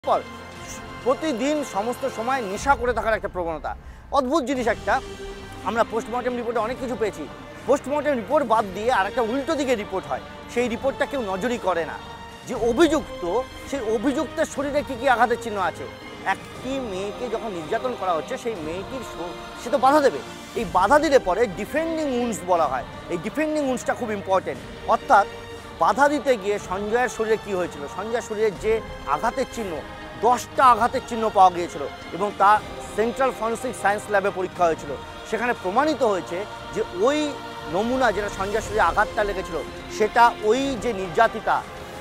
পর প্রতিদিন সমস্ত সময় নেশা করে থাকার একটা প্রবণতা, অদ্ভুত জিনিস একটা। আমরা পোস্টমর্টেম রিপোর্টে অনেক কিছু পেয়েছি, পোস্টমর্টেম রিপোর্ট বাদ দিয়ে আর একটা উল্টো দিকে রিপোর্ট হয়, সেই রিপোর্টটা কেউ নজরই করে না। যে অভিযুক্ত, সেই অভিযুক্তের শরীরে কী কী আঘাতের চিহ্ন আছে। একটি মেয়েকে যখন নির্যাতন করা হচ্ছে, সেই মেয়েটির সে তো বাধা দেবে, এই বাধা দিলে পরে ডিফেন্ডিং উন্স বলা হয়। এই ডিফেন্ডিং উন্সটা খুব ইম্পর্টেন্ট, অর্থাৎ বাধা দিতে গিয়ে সঞ্জয়ের শরীরে কী হয়েছিল, সঞ্জয়ের শরীরের যে আঘাতের চিহ্ন, 10টা আঘাতের চিহ্ন পাওয়া গিয়েছিল এবং তা সেন্ট্রাল ফরেন্সিক সায়েন্স ল্যাবে পরীক্ষা হয়েছিল। সেখানে প্রমাণিত হয়েছে যে ওই নমুনা যেটা সঞ্জয়ের শরীরে আঘাতটা লেগেছিল, সেটা ওই যে নির্যাতিতা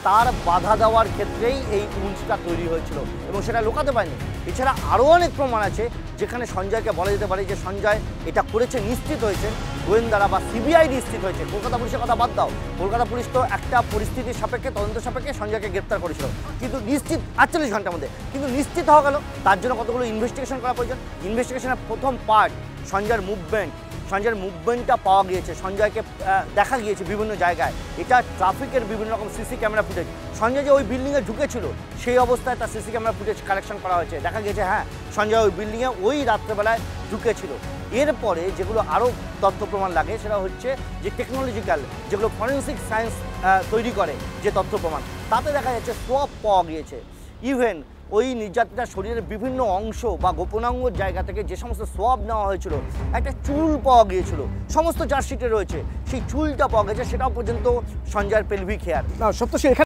তার বাধা দেওয়ার ক্ষেত্রেই এই উন্সটা তৈরি হয়েছিল এবং সেটা লুকাতে পারেনি। এছাড়া আরও অনেক প্রমাণ আছে যেখানে সঞ্জয়কে বলা যেতে পারে যে সঞ্জয় এটা করেছে, নিশ্চিত হয়েছে, গোয়েন্দারা বা সিবিআই নিশ্চিত হয়েছে। কলকাতা পুলিশের কথা বাদ দাও, কলকাতা পুলিশ তো একটা পরিস্থিতির সাপেক্ষে, তদন্ত সাপেক্ষে সঞ্জয়কে গ্রেপ্তার করেছিল, কিন্তু নিশ্চিত 48 ঘন্টার মধ্যে, কিন্তু নিশ্চিত হওয়া গেল। তার জন্য কতগুলো ইনভেস্টিগেশন করা প্রয়োজন। ইনভেস্টিগেশনের প্রথম পার্ট সঞ্জয়ের মুভমেন্টটা পাওয়া গিয়েছে, সঞ্জয়কে দেখা গিয়েছে বিভিন্ন জায়গায়। এটা ট্রাফিকের বিভিন্ন রকম সিসি ক্যামেরা ফুটেজ, সঞ্জয় যে ওই বিল্ডিংয়ে ঢুকেছিল সেই অবস্থায় তার সিসি ক্যামেরা ফুটেজ কালেকশন করা হয়েছে, দেখা গিয়েছে হ্যাঁ সঞ্জয় ওই বিল্ডিংয়ে ওই রাত্রেবেলায় ঢুকেছিল। এরপরে যেগুলো আরও তথ্য প্রমাণ লাগে সেটা হচ্ছে যে টেকনোলজিক্যাল, যেগুলো ফরেন্সিক সায়েন্স তৈরি করে যে তথ্য প্রমাণ, তাতে দেখা যাচ্ছে সোয়াব পাওয়া গিয়েছে। ইভেন ওই নির্যাতিতার শরীরের বিভিন্ন অংশ বা গোপনাঙ্গর জায়গা থেকে যে সমস্ত সোয়াব নেওয়া হয়েছিল, একটা চুল পাওয়া গিয়েছিল, সমস্ত চার্জশিটে রয়েছে, সেই চুলটা পাওয়া গেছে, সেটাও পর্যন্ত সঞ্জয়ের পেলভিক হেয়ার। না সত্য সে